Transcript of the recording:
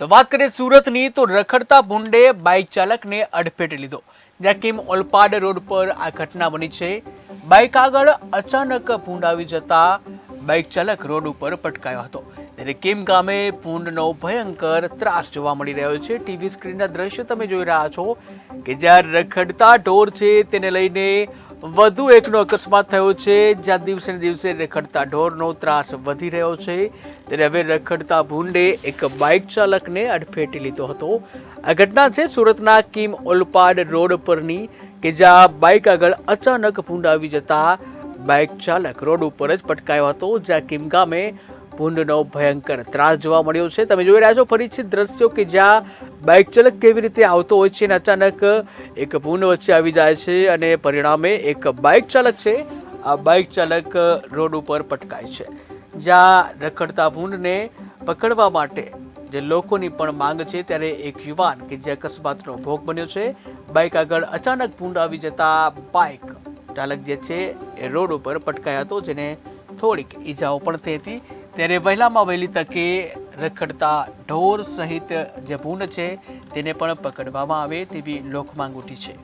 તો વાત કરીએ સુરતની તો રખડતા ભૂંડે બાઇક ચાલકને અડફેટે લીધો। જ્યાં કિમ ઓલપાડ રોડ પર આ ઘટના બની છે। બાઇક આગળ અચાનક ભૂંડ આવી જતા બાઇક ચાલક રોડ ઉપર પટકાયો હતો। ત્યારે કિમ ગામે ભૂંડનો ભયંકર ત્રાસ જોવા મળી રહ્યો છે। ટીવી સ્ક્રીનના દ્રશ્યો તમે જોઈ રહ્યા છો કે જ્યાં રખડતા ઢોર છે તેને લઈને વધુ એકનો અકસ્માત થયો છે। જ્યાં દિવસે ને દિવસે રખડતા ઢોરનો ત્રાસ વધી રહ્યો છે ત્યારે હવે રખડતા ભૂંડે એક બાઇક ચાલકને અડફેટી લીધો હતો। આ ઘટના છે સુરતના કિમ ઓલપાડ રોડ પરની કે જ્યાં બાઇક આગળ અચાનક ભૂંડ આવી જતા બાઇક ચાલક રોડ ઉપર જ પટકાયો હતો। જ્યાં કિમ ગામે ભૂંડનો ભયંકર ત્રાસ જોવા મળ્યો છે। તમે જોઈ રહ્યા છો ફરીથી દ્રશ્યો કે જ્યાં બાઇક ચાલક કેવી રીતે આવતો હોય છે અને અચાનક એક ભૂંડ વચ્ચે આવી જાય છે અને પરિણામે એક બાઇક ચાલક છે આ બાઇક ચાલક રોડ ઉપર પટકાય છે। જ્યાં રખડતા ભૂંડને પકડવા માટે જે લોકોની પણ માંગ છે ત્યારે એક યુવાન કે જે અકસ્માતનો ભોગ બન્યો છે બાઇક આગળ અચાનક ભૂંડ આવી જતા બાઇક ચાલક જે છે એ રોડ ઉપર પટકાયો હતો જેને થોડીક ઈજાઓ પણ થઈ હતી। ત્યારે વહેલામાં વહેલી તકે રખડતા ઢોર સહિત જે ભૂંડ છે તેને પણ પકડવામાં આવે તેવી લોકમાંગ ઉઠી છે।